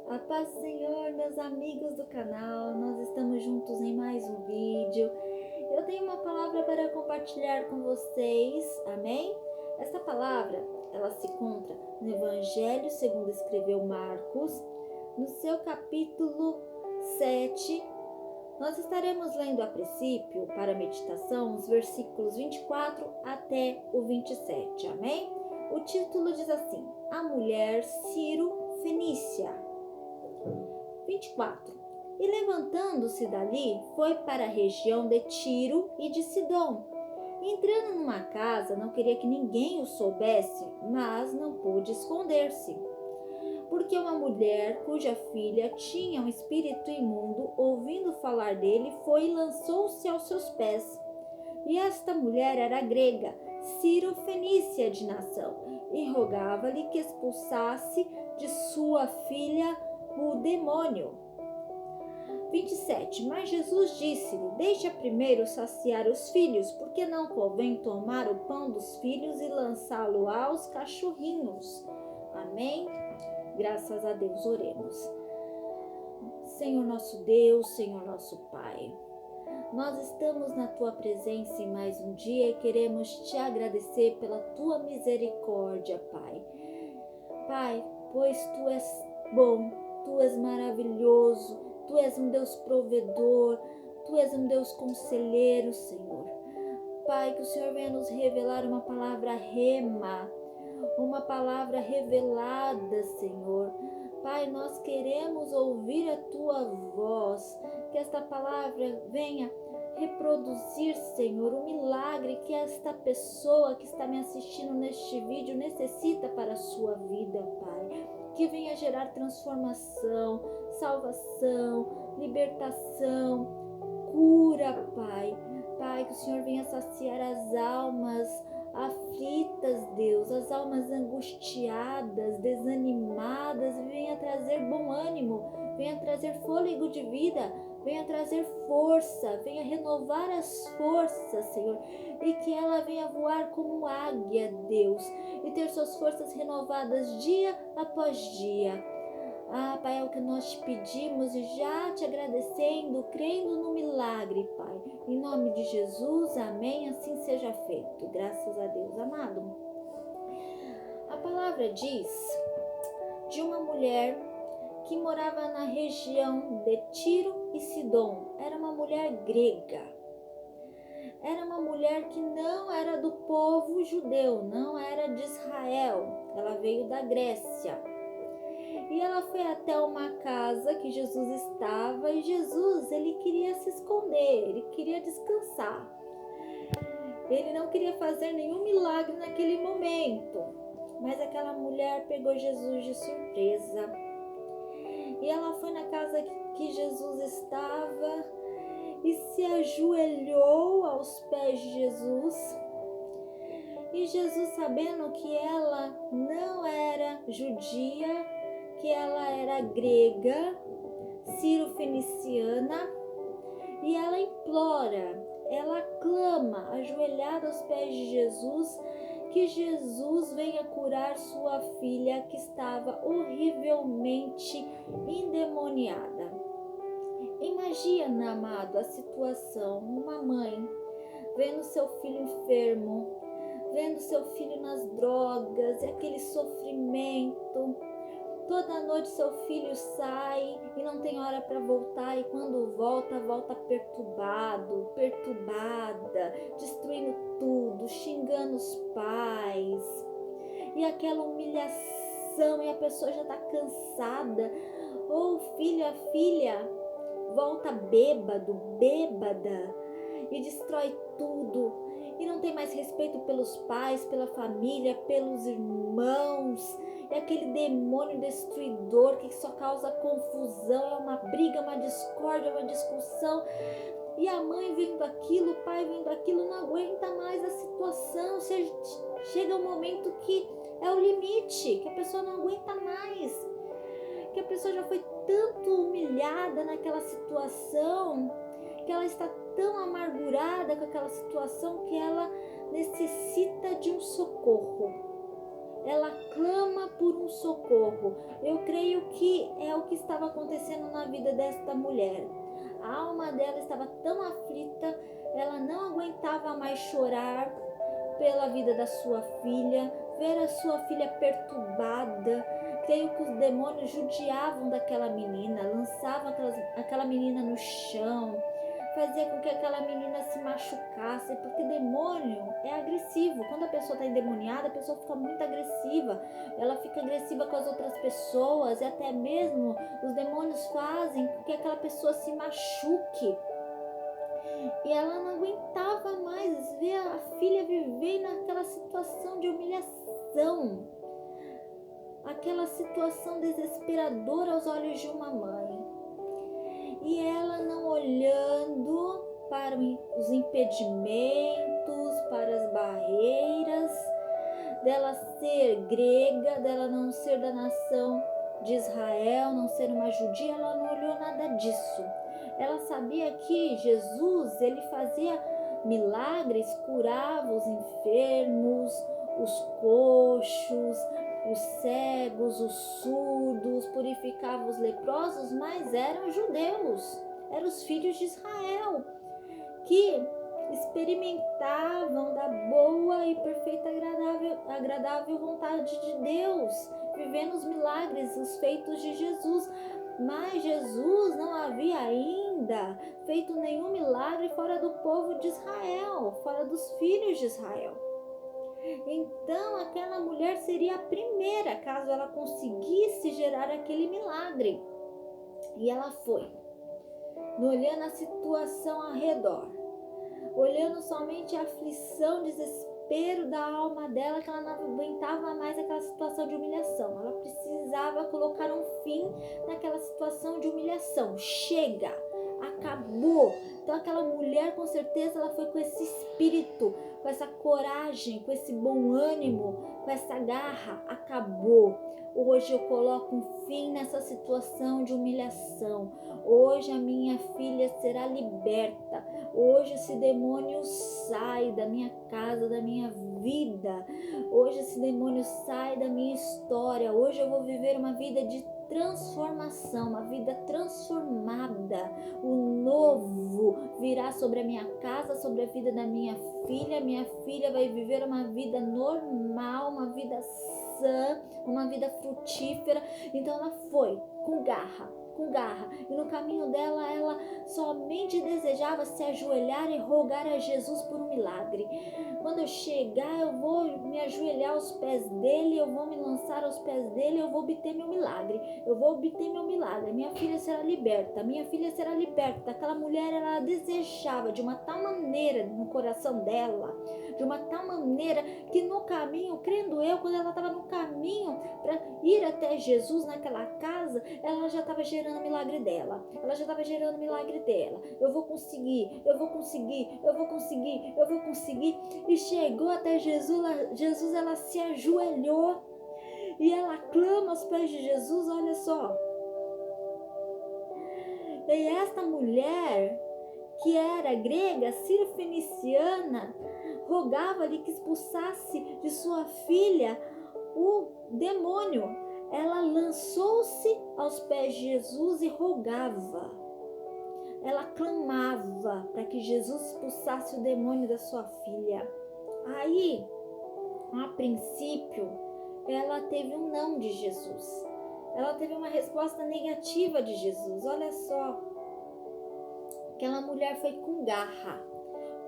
A paz do Senhor, meus amigos do canal, nós estamos juntos em mais um vídeo. Eu tenho uma palavra para compartilhar com vocês, amém? Esta palavra, ela se encontra no Evangelho segundo escreveu Marcos, no seu capítulo 7. Nós estaremos lendo a princípio, para a meditação, os versículos 24 até o 27, amém? O título diz assim: A mulher Ciro-Fenícia. 24. E levantando-se dali, foi para a região de Tiro e de Sidom. Entrando numa casa, não queria que ninguém o soubesse, mas não pôde esconder-se. Porque uma mulher cuja filha tinha um espírito imundo, ouvindo falar dele, foi e lançou-se aos seus pés. E esta mulher era grega, Ciro-Fenícia de nação, e rogava-lhe que expulsasse de sua filha o demônio. 27. Mas Jesus disse-lhe: Deixa primeiro saciar os filhos, porque não convém tomar o pão dos filhos e lançá-lo aos cachorrinhos. Amém? Graças a Deus, oremos. Senhor nosso Deus, Senhor nosso Pai, nós estamos na Tua presença em mais um dia e queremos Te agradecer pela Tua misericórdia, Pai. Pai, pois Tu és bom, Tu és maravilhoso, Tu és um Deus provedor, Tu és um Deus conselheiro, Senhor. Pai, que o Senhor venha nos revelar uma palavra rema, uma palavra revelada, Senhor. Pai, nós queremos ouvir a Tua voz, que esta palavra venha reproduzir, Senhor, o milagre que esta pessoa que está me assistindo neste vídeo necessita para a sua vida, Pai. Que venha gerar transformação, salvação, libertação, cura, Pai. Pai, que o Senhor venha saciar as almas aflitas, Deus, as almas angustiadas, desanimadas, venha trazer bom ânimo, venha trazer fôlego de vida, venha trazer força, venha renovar as forças, Senhor, e que ela venha voar como águia, Deus, e ter suas forças renovadas dia após dia. Ah, Pai, é o que nós te pedimos e já te agradecendo, crendo no milagre, Pai. Em nome de Jesus, amém, assim seja feito. Graças a Deus, amado. A palavra diz de uma mulher que morava na região de Tiro e Sidom. Era uma mulher grega. Era uma mulher que não era do povo judeu, não era de Israel. Ela veio da Grécia. E ela foi até uma casa que Jesus estava, e Jesus, ele queria se esconder, ele queria descansar. Ele não queria fazer nenhum milagre naquele momento. Mas aquela mulher pegou Jesus de surpresa. E ela foi na casa que Jesus estava e se ajoelhou aos pés de Jesus. E Jesus, sabendo que ela não era judia, que ela era grega, ciro-feniciana, e ela implora, ela clama, ajoelhada aos pés de Jesus, que Jesus venha curar sua filha que estava horrivelmente endemoniada. Imagina, amado, a situação, uma mãe vendo seu filho enfermo, vendo seu filho nas drogas, e aquele sofrimento. Toda noite seu filho sai e não tem hora para voltar, e quando volta, volta perturbado, perturbada, destruindo tudo, xingando os pais. E aquela humilhação, e a pessoa já está cansada. Ou o filho, a filha, volta bêbado, bêbada, e destrói tudo. E não tem mais respeito pelos pais, pela família, pelos irmãos. É aquele demônio destruidor que só causa confusão, é uma briga, uma discórdia, uma discussão. E a mãe vendo aquilo, o pai vendo aquilo, não aguenta mais a situação. Chega um momento que é o limite, que a pessoa não aguenta mais. Que a pessoa já foi tanto humilhada naquela situação, que ela está tão amargurada com aquela situação que ela necessita de um socorro. ela clama por um socorro. Eu creio que é o que estava acontecendo na vida desta mulher. A alma dela estava tão aflita, ela não aguentava mais chorar pela vida da sua filha, ver a sua filha perturbada. Creio que os demônios judiavam daquela menina, lançavam aquela menina no chão, fazia com que aquela menina se machucasse, porque demônio é agressivo. Quando a pessoa está endemoniada, a pessoa fica muito agressiva, ela fica agressiva com as outras pessoas, e até mesmo os demônios fazem com que aquela pessoa se machuque. E ela não aguentava mais ver a filha viver naquela situação de humilhação, aquela situação desesperadora aos olhos de uma mãe. E ela não olhando para os impedimentos, para as barreiras, dela ser grega, dela não ser da nação de Israel, não ser uma judia, ela não olhou nada disso. Ela sabia que Jesus, ele fazia milagres, curava os enfermos, os coxos, os cegos, os surdos, purificava os leprosos, mas eram judeus, eram os filhos de Israel, que experimentavam da boa e perfeita agradável vontade de Deus, vivendo os milagres, os feitos de Jesus. Mas Jesus não havia ainda feito nenhum milagre fora do povo de Israel, fora dos filhos de Israel. Então aquela mulher seria a primeira, caso ela conseguisse gerar aquele milagre. E ela foi, olhando a situação ao redor, olhando somente a aflição, desespero da alma dela, que ela não aguentava mais aquela situação de humilhação. Ela precisava colocar um fim naquela situação de humilhação. Chega, acabou. Então aquela mulher, com certeza, ela foi com esse espírito, com essa coragem, com esse bom ânimo, com essa garra. Acabou. Hoje eu coloco um fim nessa situação de humilhação. Hoje a minha filha será liberta. Hoje esse demônio sai da minha casa, da minha vida. Hoje esse demônio sai da minha história. Hoje eu vou viver uma vida de transformação, uma vida transformada. O novo virá sobre a minha casa, sobre a vida da minha filha. Minha filha vai viver uma vida normal, uma vida sã, uma vida frutífera. Então ela foi com garra. E no caminho dela, ela somente desejava se ajoelhar e rogar a Jesus por um milagre. Quando eu chegar, eu vou me ajoelhar aos pés dele, eu vou me lançar aos pés dele, eu vou obter meu milagre. Minha filha será liberta, Aquela mulher, ela desejava de uma tal maneira no coração dela, de uma tal maneira que no caminho, crendo eu, quando ela estava no caminho para ir até Jesus naquela casa, ela já estava gerando o milagre dela. Eu vou conseguir. E chegou até Jesus, ela se ajoelhou e ela clama aos pés de Jesus. Olha só. E esta mulher, que era grega, sírio-feniciana, rogava-lhe que expulsasse de sua filha o demônio. Ela lançou-se aos pés de Jesus e rogava. Ela clamava para que Jesus expulsasse o demônio da sua filha. Aí, a princípio, ela teve um não de Jesus. Ela teve uma resposta negativa de Jesus. Olha só. Aquela mulher foi com garra,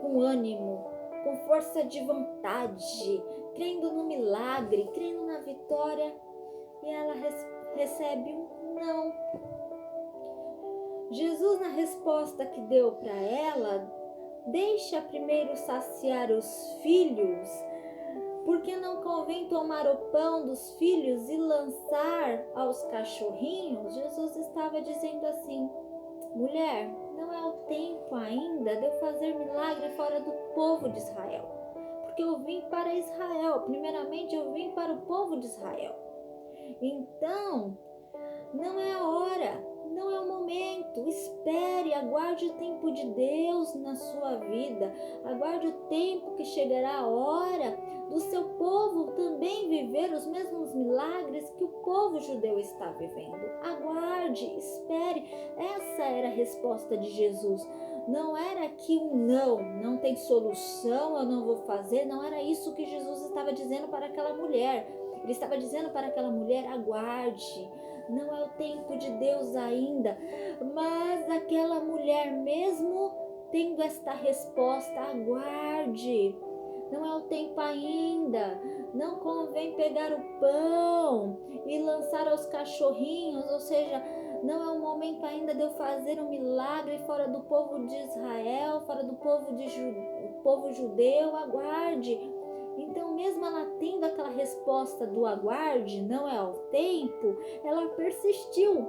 com ânimo, com força de vontade, crendo no milagre, crendo na vitória. E ela recebe um não. Jesus, na resposta que deu para ela, deixa primeiro saciar os filhos, porque não convém tomar o pão dos filhos e lançar aos cachorrinhos. Jesus estava dizendo assim: mulher, não é o tempo ainda de eu fazer milagre fora do povo de Israel, porque eu vim para Israel. Primeiramente eu vim para o povo de Israel. Então, não é a hora, não é o momento. momento. Espere, aguarde o tempo de Deus na sua vida. Aguarde o tempo que chegará a hora do seu povo também viver os mesmos milagres que o povo judeu está vivendo. Aguarde, espere. Essa era a resposta de Jesus. Não era que não tem solução, eu não vou fazer. Não era isso que Jesus estava dizendo para aquela mulher. Ele estava dizendo para aquela mulher: aguarde, não é o tempo de Deus ainda. Mas aquela mulher, mesmo tendo esta resposta, aguarde, não é o tempo ainda, não convém pegar o pão e lançar aos cachorrinhos, ou seja, não é o momento ainda de eu fazer um milagre fora do povo de Israel, fora do povo judeu. Aguarde. Então, mesmo ela tendo aquela resposta do aguarde, não é o tempo, ela persistiu,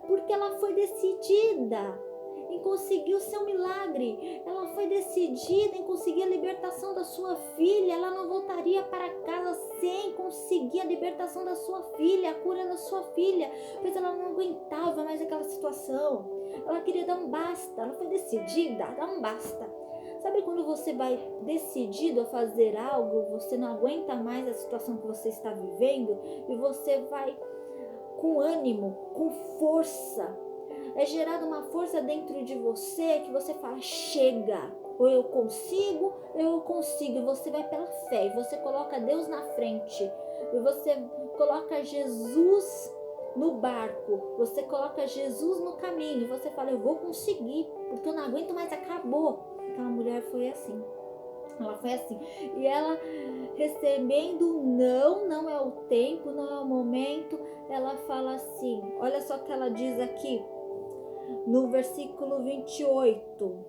porque ela foi decidida em conseguir o seu milagre. Ela foi decidida em conseguir a libertação da sua filha. Ela não voltaria para casa sem conseguir a libertação da sua filha, a cura da sua filha, pois ela não aguentava mais aquela situação. Ela queria dar um basta. Ela foi decidida a dar um basta. Sabe quando você vai decidido a fazer algo, você não aguenta mais a situação que você está vivendo e você vai com ânimo, com força. É gerada uma força dentro de você que você fala: chega, ou eu consigo, e você vai pela fé, e você coloca Deus na frente, e você coloca Jesus no barco, você coloca Jesus no caminho, e você fala: eu vou conseguir, porque eu não aguento mais, acabou. Aquela mulher foi assim. Ela foi assim. E ela, recebendo não é o tempo, não é o momento, ela fala assim, olha só o que ela diz aqui no versículo 28.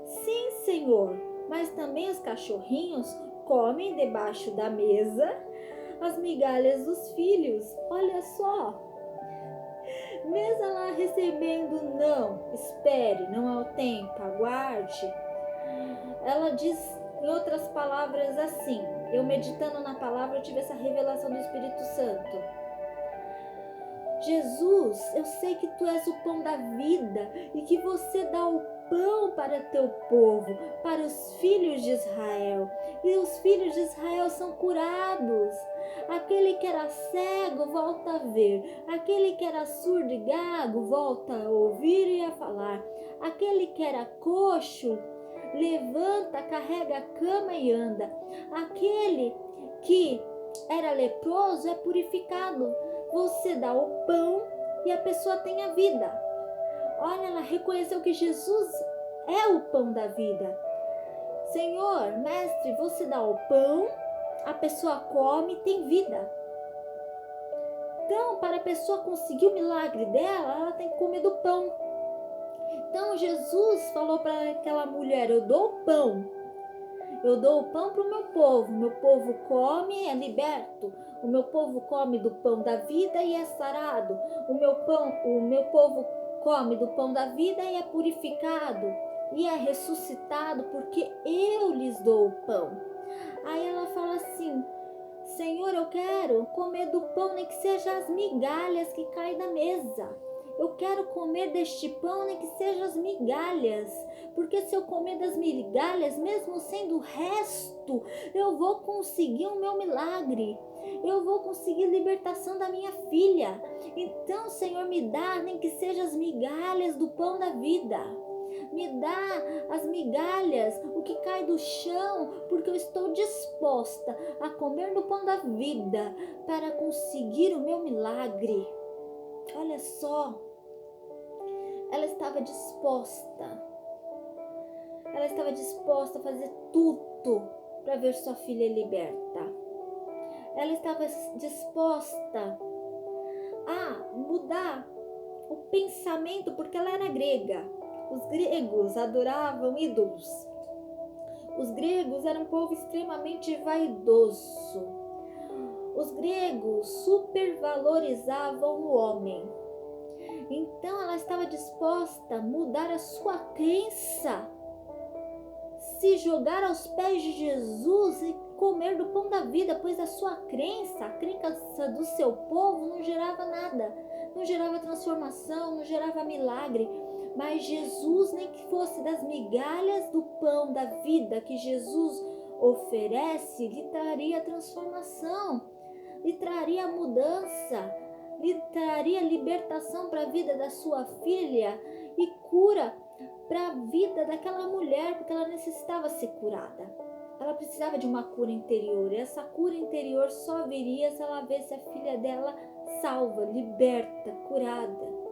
Sim, Senhor, mas também os cachorrinhos comem debaixo da mesa as migalhas dos filhos. Olha só. Mesmo ela recebendo não, espere, não é o tempo, aguarde. Ela diz, em outras palavras, assim, eu meditando na palavra, eu tive essa revelação do Espírito Santo. Jesus, eu sei que tu és o pão da vida e que você dá o pão para teu povo, para os filhos de Israel. E os filhos de Israel são curados. Aquele que era cego volta a ver. Aquele que era surdo e gago volta a ouvir e a falar. Aquele que era coxo levanta, carrega a cama e anda. Aquele que era leproso é purificado. Você dá o pão e a pessoa tem a vida. Olha, ela reconheceu que Jesus é o pão da vida. Senhor, mestre, você dá o pão, a pessoa come e tem vida. Então, para a pessoa conseguir o milagre dela, ela tem que comer do pão. Então, Jesus falou para aquela mulher: eu dou o pão. Eu dou o pão para o meu povo come, é liberto. O meu povo come do pão da vida e é sarado. O meu povo come do pão da vida e é purificado e é ressuscitado, porque eu lhes dou o pão. Aí ela fala assim: Senhor, eu quero comer do pão, nem que seja as migalhas que caem da mesa. Eu quero comer deste pão, nem que sejam as migalhas, porque se eu comer das migalhas, mesmo sendo o resto, eu vou conseguir o meu milagre. Eu vou conseguir libertação da minha filha. Então, Senhor, me dá, nem que sejam as migalhas do pão da vida. Me dá as migalhas, o que cai do chão, porque eu estou disposta a comer do pão da vida para conseguir o meu milagre. Olha só, ela estava disposta. Ela estava disposta a fazer tudo para ver sua filha liberta. Ela estava disposta a mudar o pensamento, porque ela era grega. Os gregos adoravam ídolos. Os gregos eram um povo extremamente vaidoso. Os gregos supervalorizavam o homem. Então ela estava disposta a mudar a sua crença, se jogar aos pés de Jesus e comer do pão da vida, pois a sua crença, a crença do seu povo não gerava nada, não gerava transformação, não gerava milagre. Mas Jesus, nem que fosse das migalhas do pão da vida que Jesus oferece, lhe traria transformação, lhe traria mudança, lhe traria libertação para a vida da sua filha e cura para a vida daquela mulher, porque ela necessitava ser curada. Ela precisava de uma cura interior, e essa cura interior só viria se ela visse a filha dela salva, liberta, curada.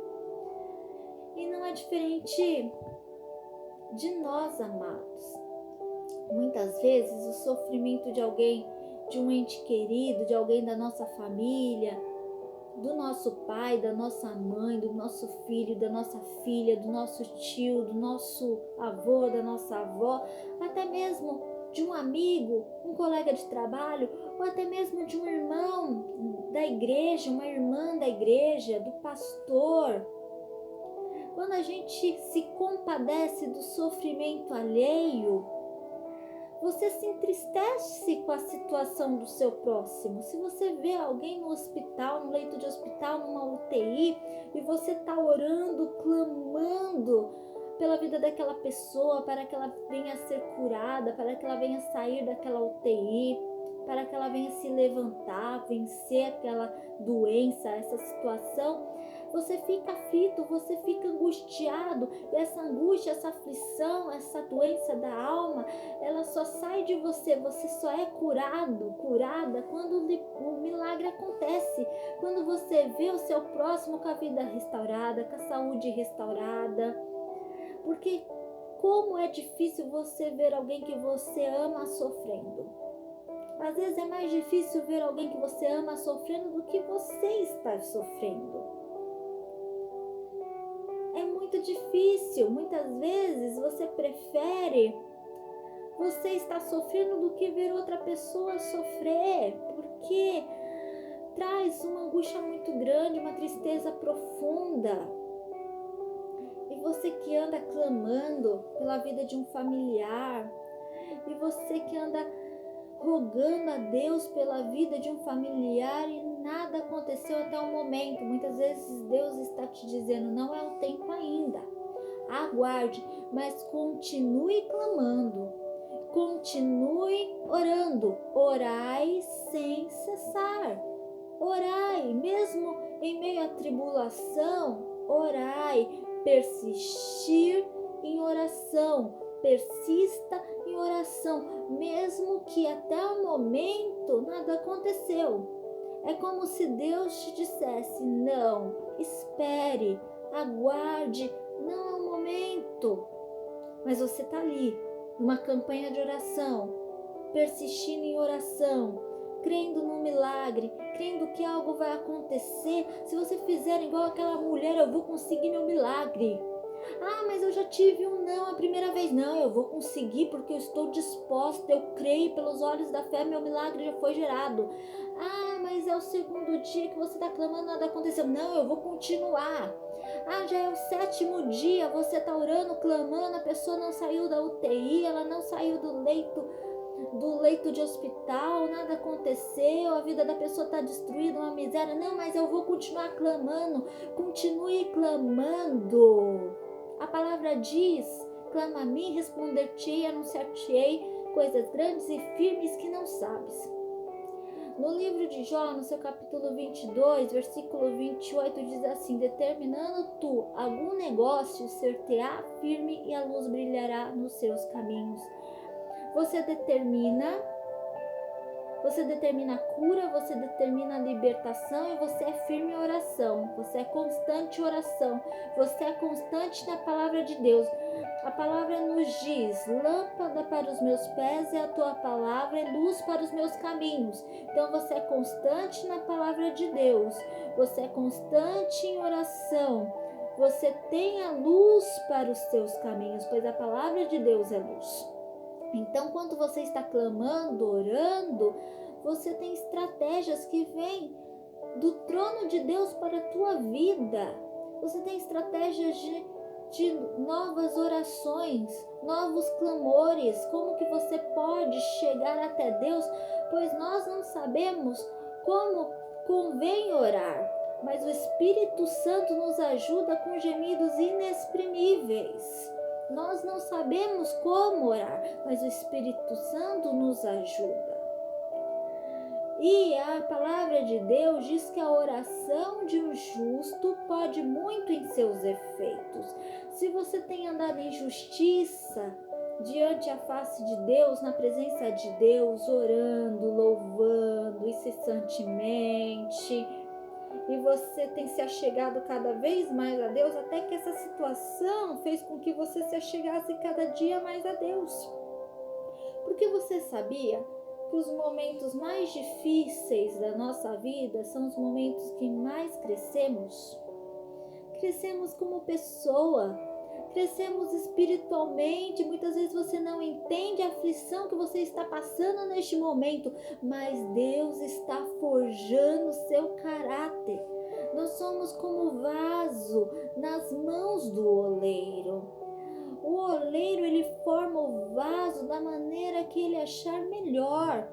E não é diferente de nós, amados. Muitas vezes o sofrimento de alguém, de um ente querido, de alguém da nossa família, do nosso pai, da nossa mãe, do nosso filho, da nossa filha, do nosso tio, do nosso avô, da nossa avó, até mesmo de um amigo, um colega de trabalho, ou até mesmo de um irmão da igreja, uma irmã da igreja, do pastor. Quando a gente se compadece do sofrimento alheio, você se entristece com a situação do seu próximo. Se você vê alguém no hospital, no leito de hospital, numa UTI, e você está orando, clamando pela vida daquela pessoa, para que ela venha a ser curada, para que ela venha sair daquela UTI, para que ela venha se levantar, vencer aquela doença, essa situação, você fica aflito, você fica angustiado, e essa angústia, essa aflição, essa doença da alma, ela só sai de você, você só é curado, curada quando o milagre acontece, quando você vê o seu próximo com a vida restaurada, com a saúde restaurada. Porque como é difícil você ver alguém que você ama sofrendo. Às vezes é mais difícil ver alguém que você ama sofrendo do que você estar sofrendo. É muito difícil. Muitas vezes você prefere você estar sofrendo do que ver outra pessoa sofrer, porque traz uma angústia muito grande, uma tristeza profunda. E você que anda clamando pela vida de um familiar, e você que anda rogando a Deus pela vida de um familiar e nada aconteceu até o momento. Muitas vezes Deus está te dizendo, não é o tempo ainda. Aguarde, mas continue clamando, continue orando. Orai sem cessar. Orai, mesmo em meio à tribulação, orai. Persistir em oração. Persista em oração, mesmo que até o momento nada aconteceu. É como se Deus te dissesse, não, espere, aguarde, não é o momento. Mas você está ali, numa campanha de oração, persistindo em oração, crendo no milagre, crendo que algo vai acontecer. Se você fizer igual aquela mulher, eu vou conseguir meu milagre. Ah, mas eu já tive um não a primeira vez. Não, eu vou conseguir porque eu estou disposta, eu creio pelos olhos da fé, meu milagre já foi gerado. Ah, mas é o segundo dia que você está clamando, nada aconteceu. Não, eu vou continuar. Ah, já é o 7º dia, você está orando, clamando, a pessoa não saiu da UTI, ela não saiu do leito de hospital, nada aconteceu, a vida da pessoa está destruída, uma miséria. Não, mas eu vou continuar clamando. Continue clamando. A palavra diz, clama a mim, responder-te-ei, anunciar-te-ei coisas grandes e firmes que não sabes. No livro de Jó, no seu capítulo 22, versículo 28, diz assim, determinando tu algum negócio, ser-te-á firme e a luz brilhará nos seus caminhos. Você determina a cura, você determina a libertação e você é firme em oração, você é constante em oração, você é constante na palavra de Deus. A palavra nos diz, lâmpada para os meus pés é a tua palavra e luz para os meus caminhos. Então você é constante na palavra de Deus, você é constante em oração, você tem a luz para os seus caminhos, pois a palavra de Deus é luz. Então, quando você está clamando, orando, você tem estratégias que vêm do trono de Deus para a tua vida. Você tem estratégias de novas orações, novos clamores, como que você pode chegar até Deus, pois nós não sabemos como convém orar. mas o Espírito Santo nos ajuda com gemidos inexprimíveis. Nós não sabemos como orar, mas o Espírito Santo nos ajuda. E a palavra de Deus diz que a oração de um justo pode muito em seus efeitos. Se você tem andado em justiça diante a face de Deus, na presença de Deus, orando, louvando incessantemente, e você tem se achegado cada vez mais a Deus, até que essa situação fez com que você se achegasse cada dia mais a Deus. Porque você sabia que os momentos mais difíceis da nossa vida são os momentos que mais crescemos? Crescemos como pessoa, crescemos espiritualmente. Muitas vezes você não entende a aflição que você está passando neste momento, mas Deus está forjando o seu caráter. Nós somos como vaso nas mãos do oleiro. O oleiro, ele forma o vaso da maneira que ele achar melhor.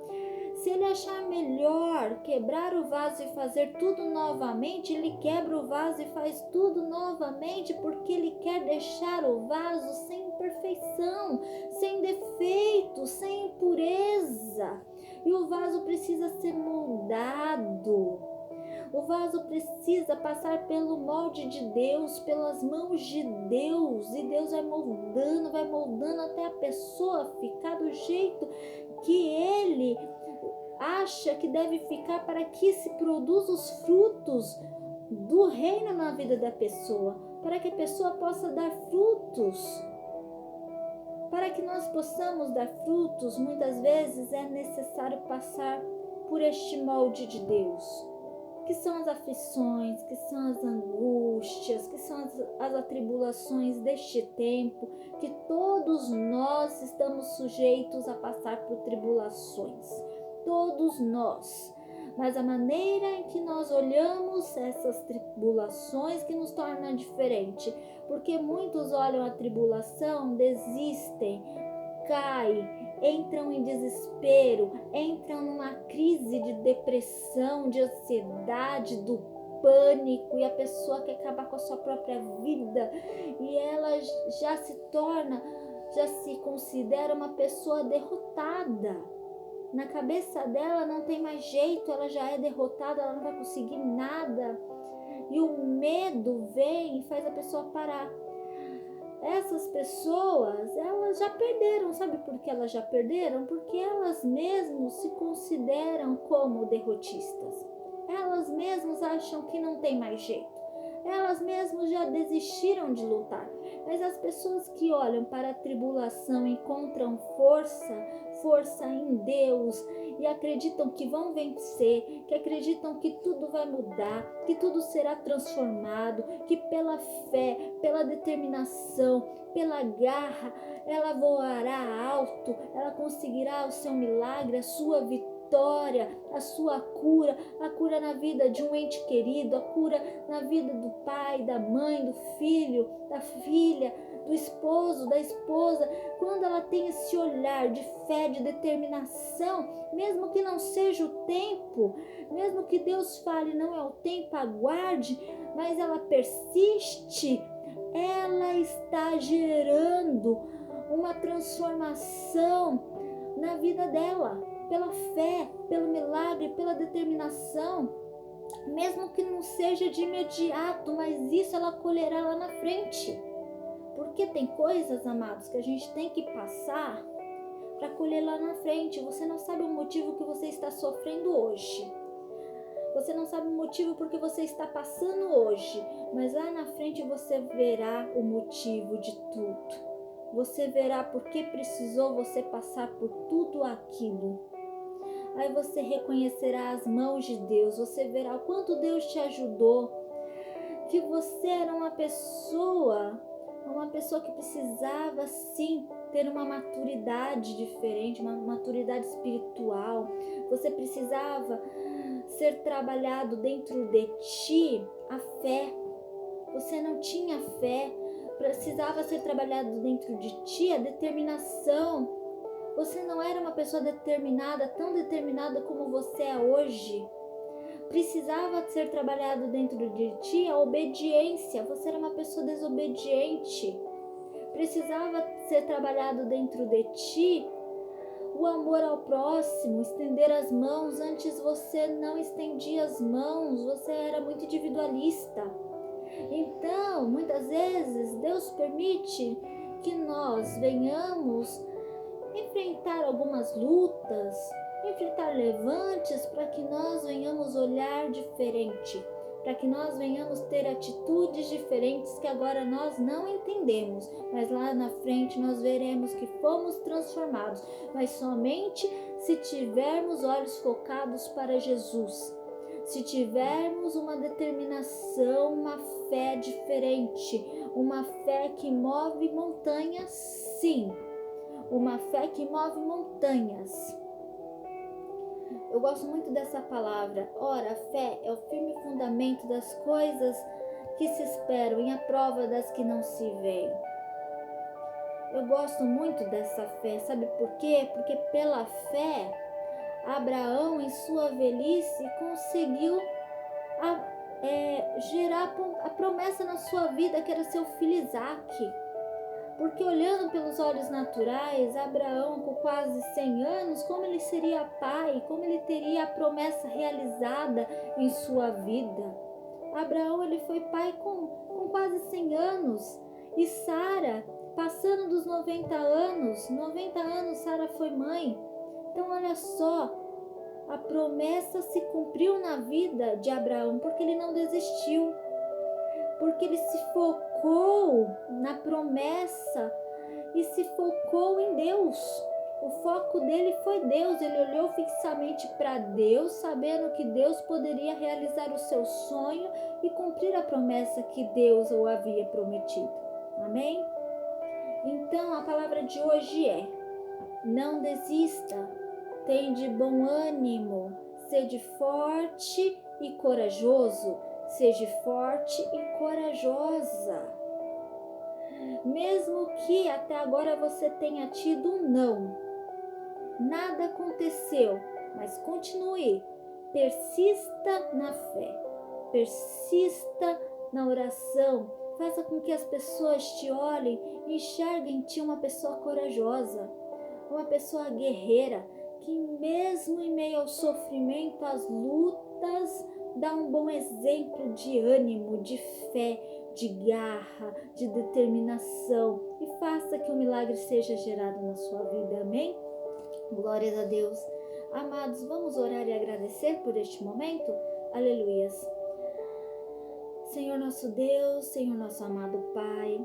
Se ele achar melhor quebrar o vaso e fazer tudo novamente, ele quebra o vaso e faz tudo novamente, porque ele quer deixar o vaso sem imperfeição, sem defeito, sem impureza. E o vaso precisa ser moldado. O vaso precisa passar pelo molde de Deus, pelas mãos de Deus. E Deus vai moldando até a pessoa ficar do jeito que Ele acha que deve ficar, para que se produza os frutos do reino na vida da pessoa, para que a pessoa possa dar frutos. Para que nós possamos dar frutos, muitas vezes é necessário passar por este molde de Deus, que são as aflições, que são as angústias, que são as atribulações deste tempo, que todos nós estamos sujeitos a passar por tribulações. Todos nós, mas a maneira em que nós olhamos essas tribulações que nos torna diferente, porque muitos olham a tribulação, desistem, caem, entram em desespero, entram numa crise de depressão, de ansiedade, do pânico, e a pessoa quer acabar com a sua própria vida, e ela já se considera uma pessoa derrotada. Na cabeça dela não tem mais jeito, ela já é derrotada, ela não vai conseguir nada. E o medo vem e faz a pessoa parar. Essas pessoas, elas já perderam. Sabe por que elas já perderam? Porque elas mesmas se consideram como derrotistas. Elas mesmas acham que não tem mais jeito. Elas mesmas já desistiram de lutar. Mas as pessoas que olham para a tribulação encontram força em Deus, e acreditam que vão vencer, que acreditam que tudo vai mudar, que tudo será transformado, que pela fé, pela determinação, pela garra, ela voará alto, ela conseguirá o seu milagre, a sua vitória, a sua cura, a cura na vida de um ente querido, a cura na vida do pai, da mãe, do filho, da filha, do esposo, da esposa. Quando ela tem esse olhar de fé, de determinação, mesmo que não seja o tempo, mesmo que Deus fale não é o tempo, aguarde, mas ela persiste, ela está gerando uma transformação na vida dela, pela fé, pelo milagre, pela determinação, mesmo que não seja de imediato, mas isso ela colherá lá na frente. Porque tem coisas, amados, que a gente tem que passar para colher lá na frente. Você não sabe o motivo que você está sofrendo hoje. Você não sabe o motivo porque você está passando hoje. Mas lá na frente você verá o motivo de tudo. Você verá porque precisou você passar por tudo aquilo. Aí você reconhecerá as mãos de Deus. Você verá o quanto Deus te ajudou. Que você era uma pessoa que precisava sim ter uma maturidade diferente, uma maturidade espiritual. Você precisava ser trabalhado dentro de ti a fé. Você não tinha fé, precisava ser trabalhado dentro de ti a determinação. Você não era uma pessoa determinada, tão determinada como você é hoje. precisava ser trabalhado dentro de ti a obediência. Você era uma pessoa desobediente. Precisava ser trabalhado dentro de ti o amor ao próximo, estender as mãos. Antes você não estendia as mãos, você era muito individualista. Então, muitas vezes, Deus permite que nós venhamos enfrentar algumas lutas, enfrentar levantes, para que nós venhamos olhar diferente, para que nós venhamos ter atitudes diferentes que agora nós não entendemos, mas lá na frente nós veremos que fomos transformados, mas somente se tivermos olhos focados para Jesus, se tivermos uma determinação, uma fé diferente, uma fé que move montanhas, sim, uma fé que move montanhas. Eu gosto muito dessa palavra. Ora, a fé é o firme fundamento das coisas que se esperam e a prova das que não se veem. Eu gosto muito dessa fé, sabe por quê? Porque pela fé, Abraão, em sua velhice, conseguiu gerar a promessa na sua vida, que era seu filho Isaque. Porque olhando pelos olhos naturais, Abraão, com quase 100 anos, como ele seria pai, como ele teria a promessa realizada em sua vida? Abraão, ele foi pai com quase 100 anos. E Sara, passando dos 90 anos, Sara foi mãe. Então olha só, a promessa se cumpriu na vida de Abraão, porque ele não desistiu. Porque ele se focou na promessa e se focou em Deus. O foco dele foi Deus. Ele olhou fixamente para Deus, sabendo que Deus poderia realizar o seu sonho e cumprir a promessa que Deus o havia prometido. Amém? Então a palavra de hoje é: não desista, tende bom ânimo, sede forte e corajoso. Seja forte e corajosa. Mesmo que até agora você tenha tido um não, nada aconteceu, mas continue. Persista na fé, persista na oração. Faça com que as pessoas te olhem e enxerguem em ti uma pessoa corajosa, uma pessoa guerreira, que mesmo em meio ao sofrimento, às lutas, dá um bom exemplo de ânimo, de fé, de garra, de determinação, e faça que o milagre seja gerado na sua vida. Amém? Glórias a Deus. Amados, vamos orar e agradecer por este momento? Aleluias. Senhor nosso Deus, Senhor nosso amado Pai,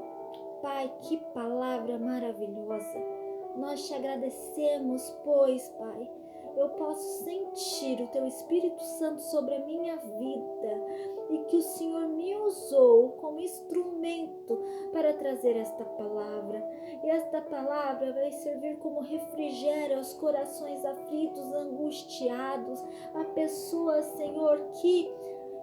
Pai, que palavra maravilhosa. Nós te agradecemos, pois, Pai, eu posso sentir o Teu Espírito Santo sobre a minha vida e que o Senhor me usou como instrumento para trazer esta palavra. E esta palavra vai servir como refrigério aos corações aflitos, angustiados, a pessoas, Senhor, que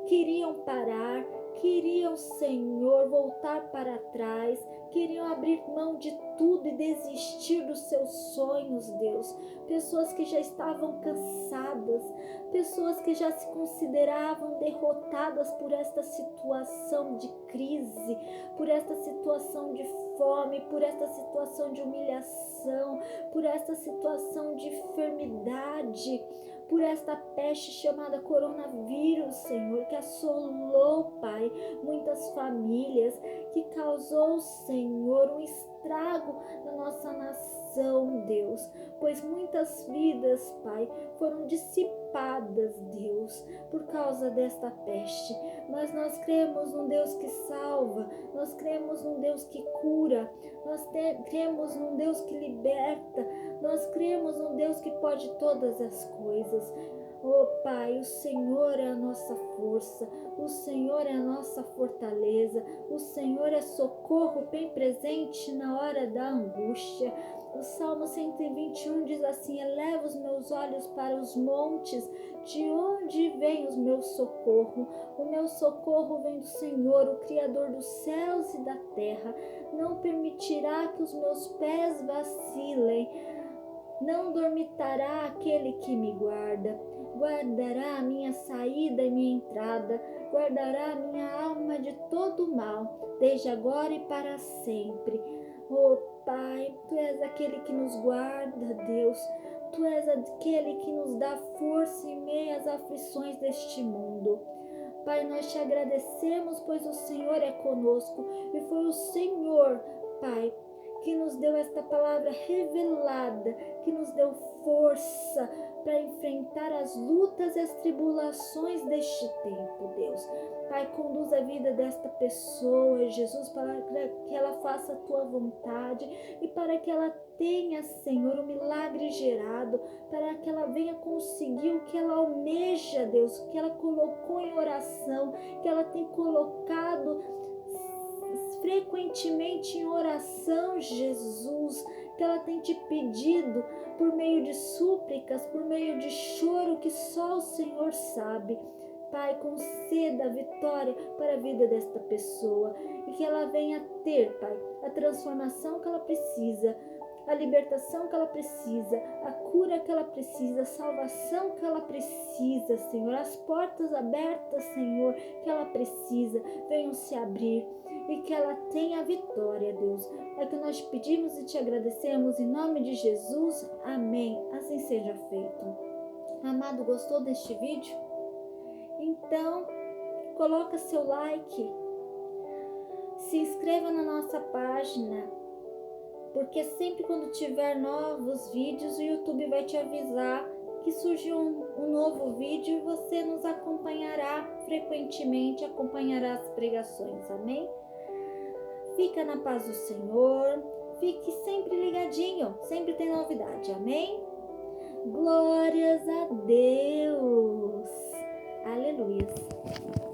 queriam parar, queriam, Senhor, voltar para trás, queriam abrir mão de tudo e desistir dos seus sonhos, Deus. Pessoas que já estavam cansadas, pessoas que já se consideravam derrotadas por esta situação de crise, por esta situação de fome, por esta situação de humilhação, por esta situação de enfermidade, por esta peste chamada coronavírus, Senhor, que assolou, Pai, muitas famílias, que causou, Senhor, um estrago na nossa nação, Deus, pois muitas vidas, Pai, foram dissipadas, Deus, por causa desta peste. Mas nós cremos num Deus que salva, nós cremos num Deus que cura, nós cremos num Deus que liberta, nós cremos num Deus que pode todas as coisas. Oh Pai, o Senhor é a nossa força, o Senhor é a nossa fortaleza, o Senhor é socorro bem presente na hora da angústia. O Salmo 121 diz assim: eleva os meus olhos para os montes, de onde vem o meu socorro? O meu socorro vem do Senhor, o Criador dos céus e da terra. Não permitirá que os meus pés vacilem, não dormitará aquele que me guarda. guardará a minha saída e minha entrada, guardará a minha alma de todo mal, desde agora e para sempre. Oh Pai, Tu és aquele que nos guarda, Deus. Tu és aquele que nos dá força em meio às aflições deste mundo. Pai, nós Te agradecemos, pois o Senhor é conosco e foi o Senhor, Pai, que nos deu esta palavra revelada, que nos deu força para enfrentar as lutas e as tribulações deste tempo, Deus. Pai, conduz a vida desta pessoa, Jesus, para que ela faça a Tua vontade e para que ela tenha, Senhor, um milagre gerado, para que ela venha conseguir o que ela almeja, Deus, que ela colocou em oração, que ela tem colocado frequentemente em oração, Jesus, que ela tem te pedido por meio de súplicas, por meio de choro que só o Senhor sabe. Pai, conceda a vitória para a vida desta pessoa e que ela venha ter, Pai, a transformação que ela precisa, a libertação que ela precisa, a cura que ela precisa, a salvação que ela precisa, Senhor, as portas abertas, Senhor, que ela precisa, venham se abrir e que ela tenha a vitória, Deus. É que nós pedimos e te agradecemos em nome de Jesus. Amém. Assim seja feito. Amado, gostou deste vídeo? Então, coloca seu like, se inscreva na nossa página, porque sempre quando tiver novos vídeos, o YouTube vai te avisar que surgiu um novo vídeo e você nos acompanhará frequentemente, acompanhará as pregações, amém? Fica na paz do Senhor, fique sempre ligadinho, sempre tem novidade, amém? Glórias a Deus, aleluia.